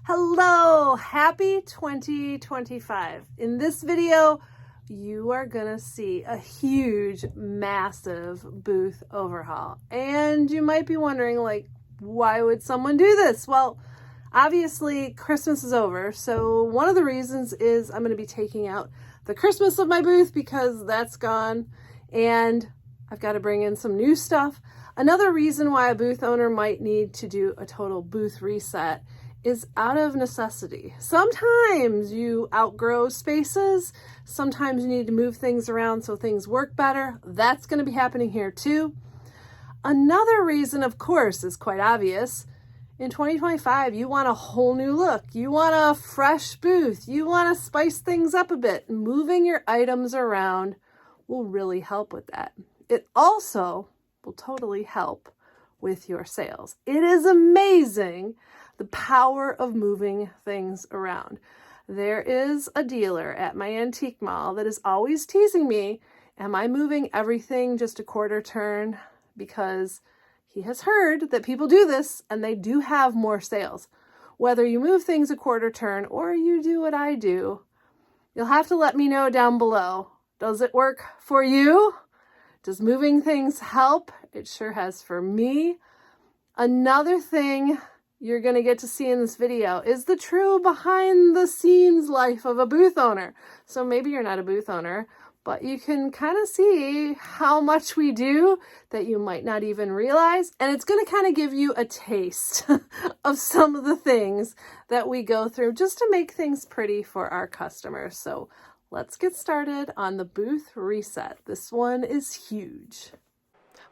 Hello, happy 2025. In this video, you are gonna see a huge, massive booth overhaul. And you might be wondering, why would someone do this? Well, obviously Christmas is over. So one of the reasons is I'm gonna be taking out the Christmas of my booth because that's gone. And I've got to bring in some new stuff. Another reason why a booth owner might need to do a total booth reset is out of necessity. Sometimes you outgrow spaces. Sometimes you need to move things around so things work better. That's going to be happening here too. Another reason, of course, is quite obvious. In 2025, you want a whole new look. You want a fresh booth. You want to spice things up a bit. Moving your items around will really help with that. It also will totally help with your sales. It is amazing the power of moving things around. There is a dealer at my antique mall that is always teasing me, am I moving everything just a quarter turn? Because he has heard that people do this and they do have more sales. Whether you move things a quarter turn or you do what I do, you'll have to let me know down below. Does it work for you? Does moving things help? It sure has for me. Another thing you're going to get to see in this video is the true behind the scenes life of a booth owner. So maybe you're not a booth owner, but you can kind of see how much we do that you might not even realize. And it's going to kind of give you a taste of some of the things that we go through just to make things pretty for our customers. So let's get started on the booth reset. This one is huge.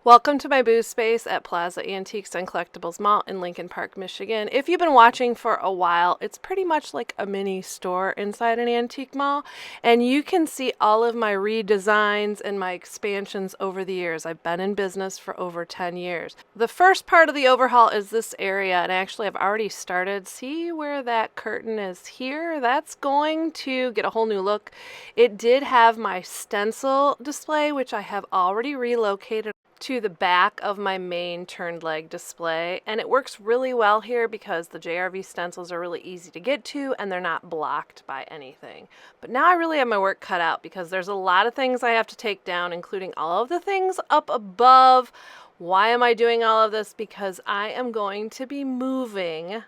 Welcome to my booth space at Plaza Antiques and Collectibles Mall in Lincoln Park, Michigan. If you've been watching for a while, it's pretty much like a mini store inside an antique mall, and you can see all of my redesigns and my expansions over the years. I've been in business for over 10 years. The first part of the overhaul is this area, and actually I've already started. See where that curtain is here? That's going to get a whole new look. It did have my stencil display, which I have already relocated to the back of my main turned leg display, and it works really well here because the JRV stencils are really easy to get to and they're not blocked by anything. But now I really have my work cut out because there's a lot of things I have to take down, including all of the things up above. Why am I doing all of this? Because I am going to be moving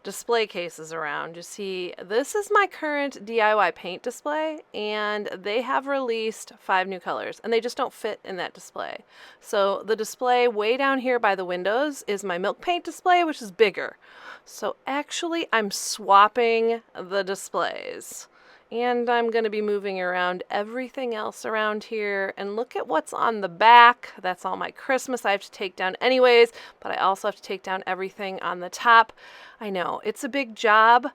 display cases around. You see, this is my current DIY paint display, and they have released 5 new colors, and they just don't fit in that display. So the display way down here by the windows is my milk paint display, which is bigger. So actually, I'm swapping the displays. And I'm going to be moving around everything else around here. And look at what's on the back. That's all my Christmas I have to take down anyways, but I also have to take down everything on the top. I know, it's a big job,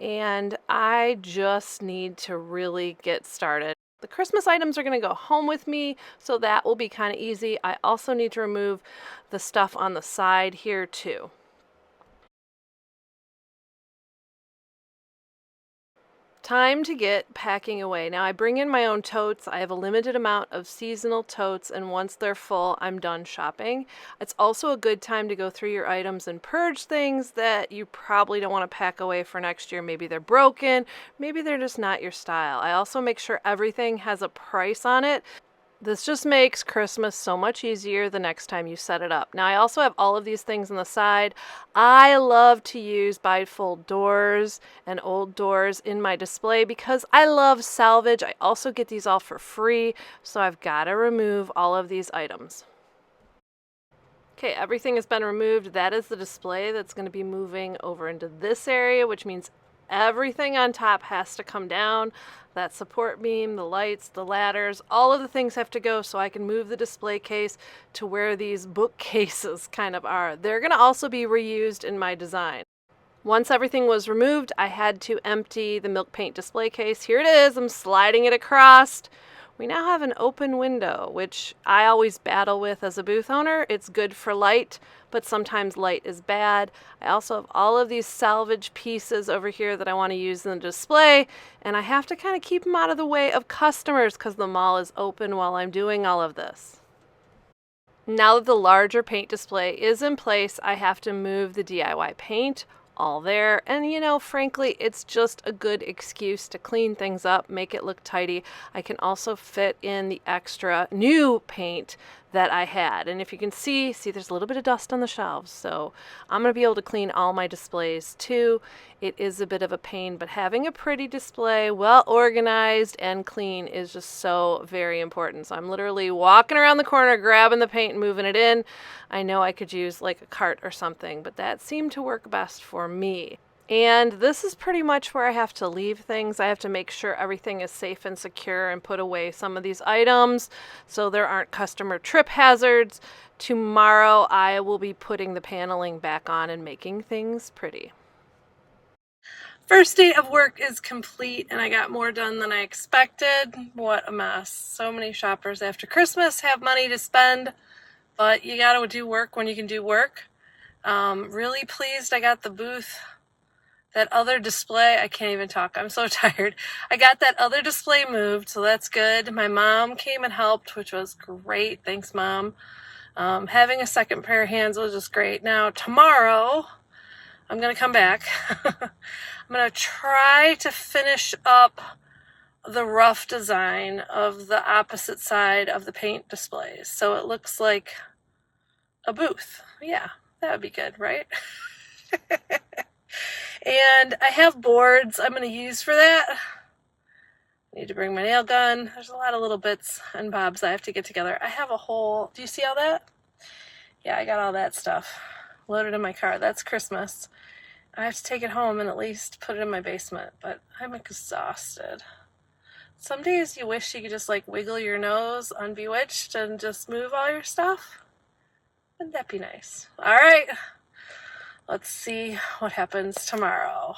and I just need to really get started. The Christmas items are going to go home with me, so that will be kind of easy. I also need to remove the stuff on the side here too. Time to get packing away. Now I bring in my own totes. I have a limited amount of seasonal totes, and once they're full, I'm done shopping. It's also a good time to go through your items and purge things that you probably don't want to pack away for next year. Maybe they're broken, maybe they're just not your style. I also make sure everything has a price on it. This just makes Christmas so much easier the next time you set it up. Now, I also have all of these things on the side. I love to use bifold doors and old doors in my display because I love salvage. I also get these all for free, so I've got to remove all of these items. Okay, everything has been removed. That is the display that's going to be moving over into this area, which means everything on top has to come down. That support beam, the lights, the ladders, all of the things have to go so I can move the display case to where these bookcases kind of are. They're going to also be reused in my design. Once everything was removed, I had to empty the milk paint display case. Here it is. I'm sliding it across. We now have an open window, which I always battle with as a booth owner. It's good for light, but sometimes light is bad. I also have all of these salvage pieces over here that I want to use in the display, and I have to kind of keep them out of the way of customers because the mall is open while I'm doing all of this. Now that the larger paint display is in place, I have to move the DIY paint all there. And you know, frankly, it's just a good excuse to clean things up, make it look tidy. I can also fit in the extra new paint that I had. And if you can see there's a little bit of dust on the shelves. So I'm going to be able to clean all my displays too. It is a bit of a pain, but having a pretty display, well organized and clean is just so very important. So I'm literally walking around the corner, grabbing the paint and moving it in. I know I could use like a cart or something, but that seemed to work best for me. And this is pretty much where I have to leave things. I have to make sure everything is safe and secure and put away some of these items so there aren't customer trip hazards. Tomorrow I will be putting the paneling back on and making things pretty. First day of work is complete and I got more done than I expected. What a mess. So many shoppers after Christmas have money to spend, but you gotta do work when you can do work. Really pleased I got the booth. That other display, I can't even talk. I'm so tired. I got that other display moved, so that's good. My mom came and helped, which was great. Thanks, Mom. Having a second pair of hands was just great. Now, tomorrow, I'm going to come back. I'm going to try to finish up the rough design of the opposite side of the paint displays, so it looks like a booth. Yeah, that would be good, right? And I have boards I'm going to use for that. I need to bring my nail gun. There's a lot of little bits and bobs I have to get together. I have a whole, do you see all that? Yeah, I got all that stuff loaded in my car. That's Christmas. I have to take it home and at least put it in my basement, but I'm exhausted. Some days you wish you could just like wiggle your nose on Bewitched and just move all your stuff. Wouldn't that be nice? All right. Let's see what happens tomorrow.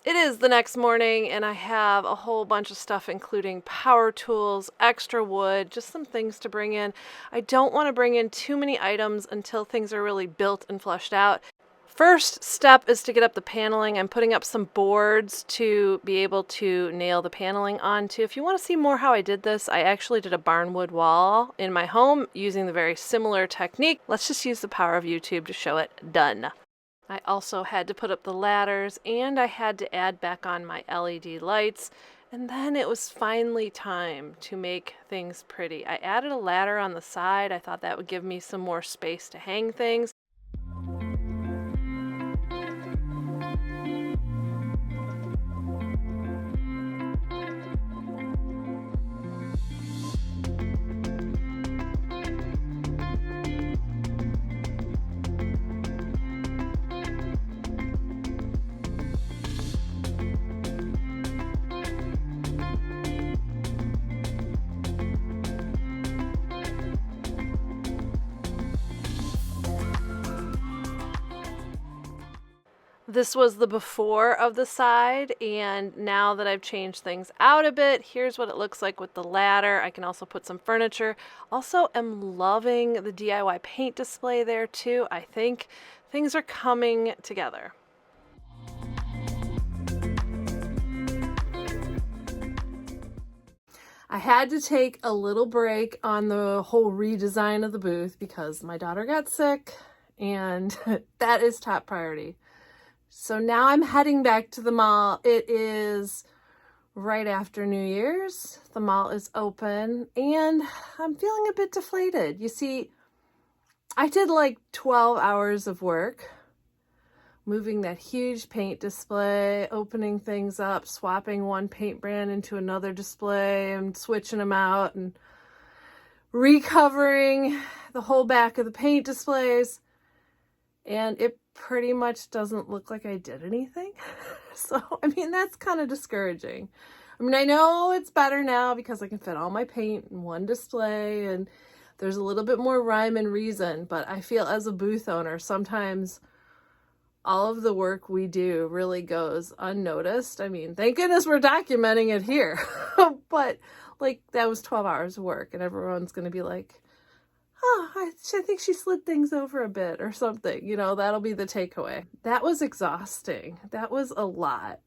It is the next morning and I have a whole bunch of stuff including power tools, extra wood, just some things to bring in. I don't want to bring in too many items until things are really built and fleshed out. First step is to get up the paneling. I'm putting up some boards to be able to nail the paneling onto. If you want to see more how I did this, I actually did a barnwood wall in my home using the very similar technique. Let's just use the power of YouTube to show it done. I also had to put up the ladders and I had to add back on my LED lights. And then it was finally time to make things pretty. I added a ladder on the side. I thought that would give me some more space to hang things. This was the before of the side, and now that I've changed things out a bit, here's what it looks like with the ladder. I can also put some furniture. Also am loving the DIY paint display there too. I think things are coming together. I had to take a little break on the whole redesign of the booth because my daughter got sick, and that is top priority. So now I'm heading back to the mall. It is right after New Year's. The mall is open and I'm feeling a bit deflated. You see, I did like 12 hours of work, moving that huge paint display, opening things up, swapping one paint brand into another display and switching them out and recovering the whole back of the paint displays. And it pretty much doesn't look like I did anything. So, I mean, that's kind of discouraging. I mean, I know it's better now because I can fit all my paint in one display and there's a little bit more rhyme and reason, but I feel as a booth owner, sometimes all of the work we do really goes unnoticed. I mean, thank goodness we're documenting it here, but like that was 12 hours of work and everyone's going to be like, oh, I think she slid things over a bit or something. You know, that'll be the takeaway. That was exhausting. That was a lot.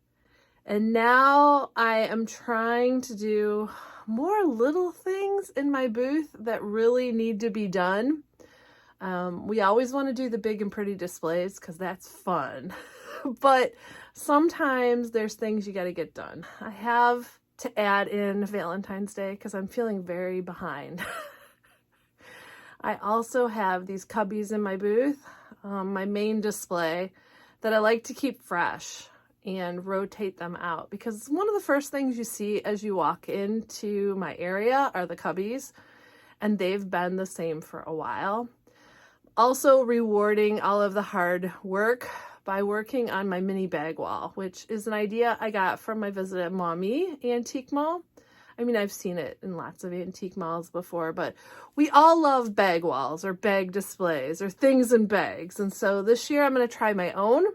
And now I am trying to do more little things in my booth that really need to be done. We always want to do the big and pretty displays because that's fun. but sometimes there's things you got to get done. I have to add in Valentine's Day because I'm feeling very behind. I also have these cubbies in my booth, my main display, that I like to keep fresh and rotate them out because one of the first things you see as you walk into my area are the cubbies, and they've been the same for a while. Also rewarding all of the hard work by working on my mini bag wall, which is an idea I got from my visit at Mommy Antique Mall. I mean, I've seen it in lots of antique malls before, but we all love bag walls or bag displays or things in bags. And so this year I'm going to try my own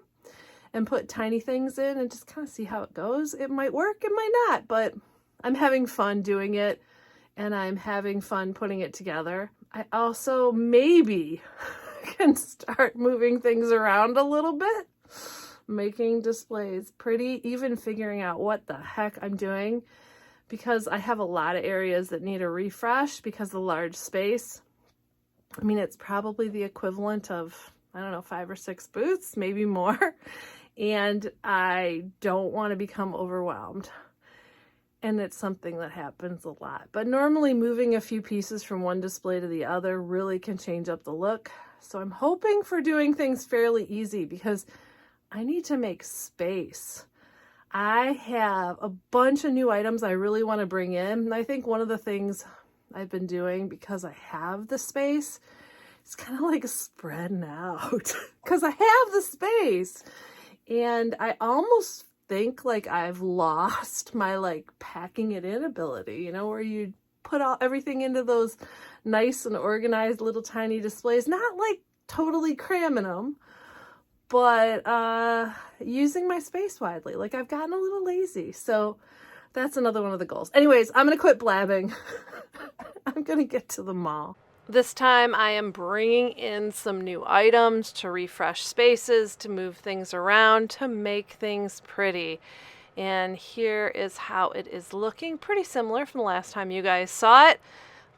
and put tiny things in and just kind of see how it goes. It might work, it might not, but I'm having fun doing it and I'm having fun putting it together. I also maybe can start moving things around a little bit, making displays pretty, even figuring out what the heck I'm doing, because I have a lot of areas that need a refresh because of the large space. I mean, it's probably the equivalent of, I don't know, 5 or 6 booths, maybe more. And I don't want to become overwhelmed. And it's something that happens a lot. But normally moving a few pieces from one display to the other really can change up the look. So I'm hoping for doing things fairly easy because I need to make space. I have a bunch of new items I really want to bring in. And I think one of the things I've been doing because I have the space is kind of like spreading out because I have the space. And I almost think like I've lost my like packing it in ability, you know, where you put everything into those nice and organized little tiny displays, not like totally cramming them, but using my space widely. Like I've gotten a little lazy. So that's another one of the goals. Anyways, I'm going to quit blabbing. I'm going to get to the mall. This time I am bringing in some new items to refresh spaces, to move things around, to make things pretty. And here is how it is looking. Pretty similar from the last time you guys saw it.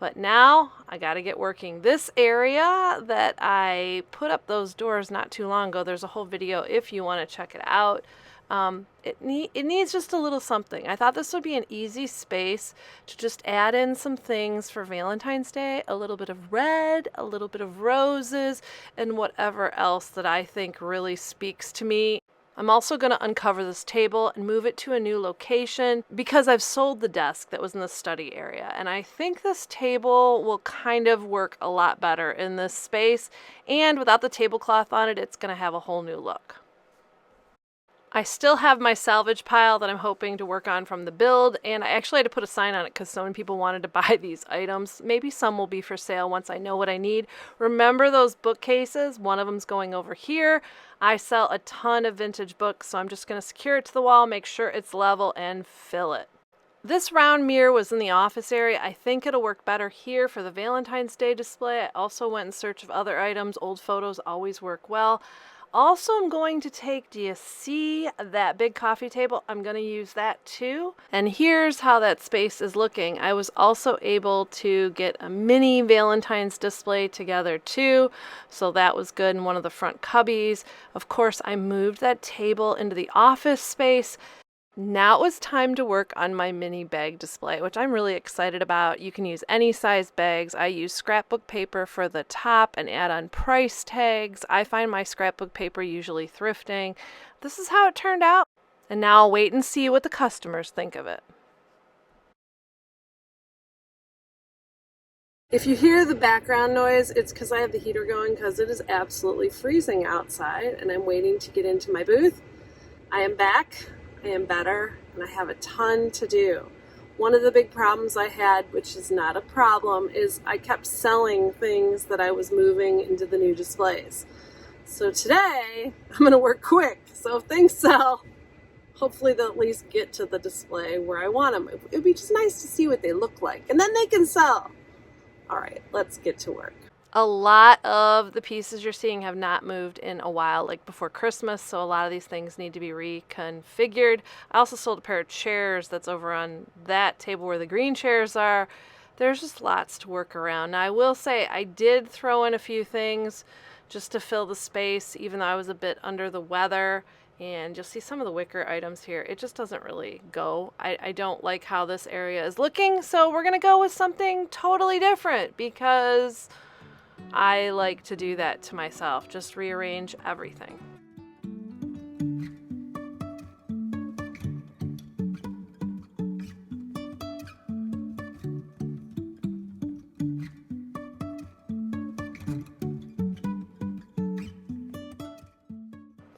But now I got to get working. This area that I put up those doors not too long ago, there's a whole video if you want to check it out. It needs just a little something. I thought this would be an easy space to just add in some things for Valentine's Day, a little bit of red, a little bit of roses, and whatever else that I think really speaks to me. I'm also going to uncover this table and move it to a new location because I've sold the desk that was in the study area. And I think this table will kind of work a lot better in this space. And without the tablecloth on it, it's going to have a whole new look. I still have my salvage pile that I'm hoping to work on from the build, and I actually had to put a sign on it because so many people wanted to buy these items. Maybe some will be for sale once I know what I need. Remember those bookcases? One of them's going over here. I sell a ton of vintage books, so I'm just going to secure it to the wall, make sure it's level, and fill it. This round mirror was in the office area. I think it'll work better here for the Valentine's Day display. I also went in search of other items. Old photos always work well. Also, I'm going to take, do you see that big coffee table? I'm going to use that too. And here's how that space is looking. I was also able to get a mini Valentine's display together too. So that was good in one of the front cubbies. Of course, I moved that table into the office space. Now it was time to work on my mini bag display, which I'm really excited about. You can use any size bags. I use scrapbook paper for the top and add on price tags. I find my scrapbook paper usually thrifting. This is how it turned out. And now I'll wait and see what the customers think of it. If you hear the background noise, it's because I have the heater going because it is absolutely freezing outside and I'm waiting to get into my booth. I am back. I am better, and I have a ton to do. One of the big problems I had, which is not a problem, is I kept selling things that I was moving into the new displays. So today, I'm going to work quick. So if things sell, hopefully they'll at least get to the display where I want them. It would be just nice to see what they look like, and then they can sell. All right, let's get to work. A lot of the pieces you're seeing have not moved in a while, like before Christmas, so a lot of these things need to be reconfigured. I also sold a pair of chairs that's over on that table where the green chairs are. There's just lots to work around. Now, I will say I did throw in a few things just to fill the space, even though I was a bit under the weather. And you'll see some of the wicker items here. It just doesn't really go. I don't like how this area is looking, so we're gonna go with something totally different because I like to do that to myself, just rearrange everything.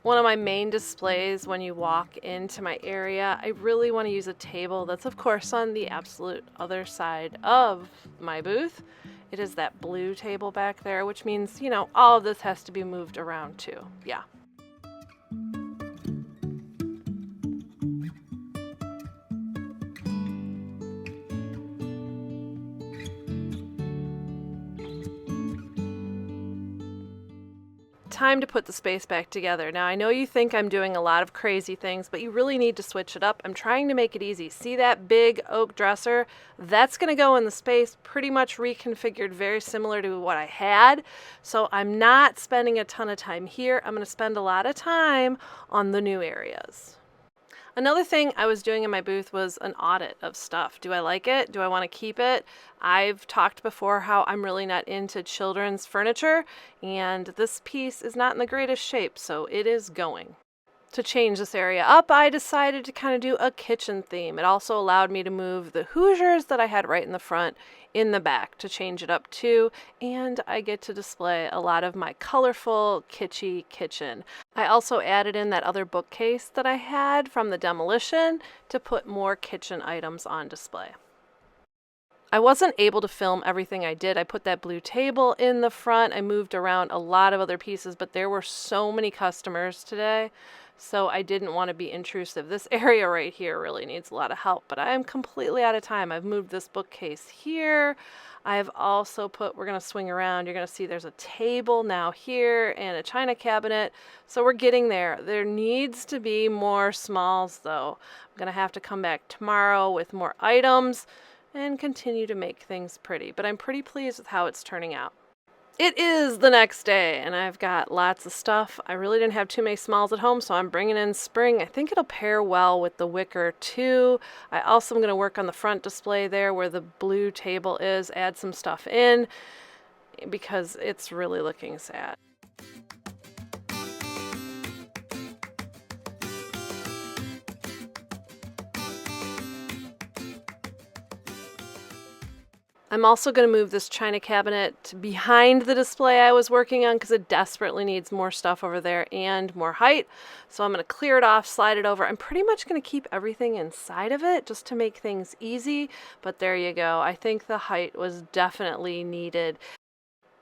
One of my main displays when you walk into my area, I really want to use a table that's of course on the absolute other side of my booth. It is that blue table back there, which means, you know, all of this has to be moved around too. Yeah. Time to put the space back together. Now I know you think I'm doing a lot of crazy things, but you really need to switch it up. I'm trying to make it easy. See that big oak dresser? That's going to go in the space, pretty much reconfigured, very similar to what I had. So I'm not spending a ton of time here. I'm going to spend a lot of time on the new areas. Another thing I was doing in my booth was an audit of stuff. Do I like it? Do I want to keep it? I've talked before how I'm really not into children's furniture, and this piece is not in the greatest shape, so it is going. To change this area up, I decided to kind of do a kitchen theme. It also allowed me to move the Hoosiers that I had right in the front in the back to change it up too, and I get to display a lot of my colorful, kitschy kitchen. I also added in that other bookcase that I had from the demolition to put more kitchen items on display. I wasn't able to film everything I did. I put that blue table in the front. I moved around a lot of other pieces, but there were so many customers today, so I didn't want to be intrusive. This area right here really needs a lot of help, but I am completely out of time. I've moved this bookcase here. I've also put, we're going to swing around, you're going to see there's a table now here and a china cabinet. So we're getting there. There needs to be more smalls though. I'm going to have to come back tomorrow with more items and continue to make things pretty. But I'm pretty pleased with how it's turning out. It is the next day, and I've got lots of stuff. I really didn't have too many smalls at home, so I'm bringing in spring. I think it'll pair well with the wicker too. I also am going to work on the front display there where the blue table is, add some stuff in because it's really looking sad. I'm also going to move this china cabinet behind the display I was working on because it desperately needs more stuff over there and more height. So I'm going to clear it off, slide it over. I'm pretty much going to keep everything inside of it just to make things easy. But there you go. I think the height was definitely needed.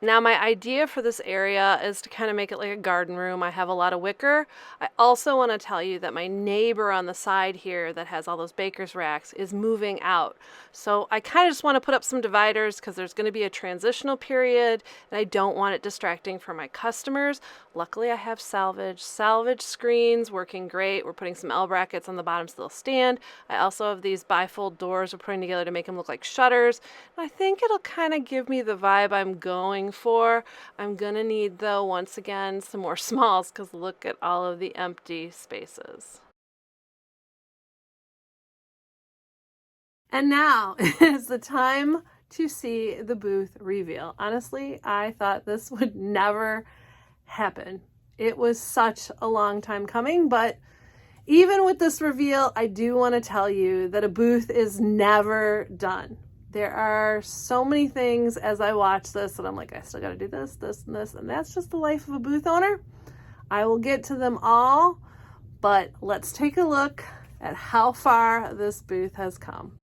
Now my idea for this area is to kind of make it like a garden room. I have a lot of wicker. I also want to tell you that my neighbor on the side here that has all those baker's racks is moving out. So I kind of just want to put up some dividers because there's going to be a transitional period and I don't want it distracting for my customers. Luckily I have salvage screens working great. We're putting some L brackets on the bottom so they'll stand. I also have these bifold doors we're putting together to make them look like shutters. And I think it'll kind of give me the vibe I'm going for. I'm gonna need though once again some more smalls because look at all of the empty spaces. And now is the time to see the booth reveal. Honestly, I thought this would never happen. It was such a long time coming, but even with this reveal, I do want to tell you that a booth is never done. There are so many things as I watch this that I'm like, I still got to do this, this, and this, and that's just the life of a booth owner. I will get to them all, but let's take a look at how far this booth has come.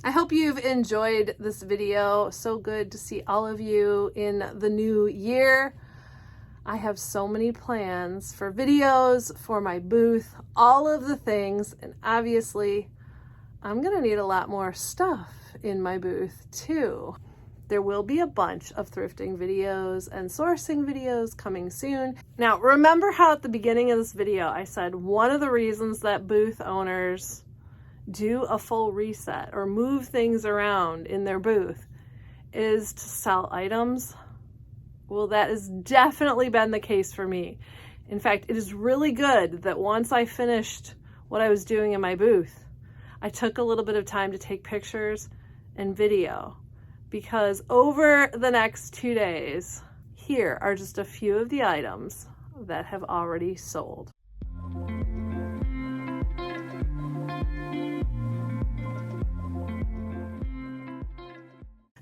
I hope you've enjoyed this video. So good to see all of you in the new year. I have so many plans for videos, for my booth, all of the things, and obviously I'm gonna need a lot more stuff in my booth too. There will be a bunch of thrifting videos and sourcing videos coming soon. Now, remember how at the beginning of this video, I said one of the reasons that booth owners do a full reset or move things around in their booth is to sell items? Well, that has definitely been the case for me. In fact, it is really good that once I finished what I was doing in my booth, I took a little bit of time to take pictures and video, because over the next 2 days, here are just a few of the items that have already sold.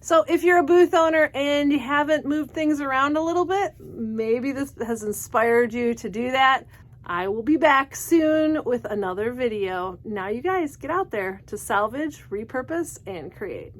So if you're a booth owner and you haven't moved things around a little bit, maybe this has inspired you to do that. I will be back soon with another video. Now you guys get out there to salvage, repurpose, and create.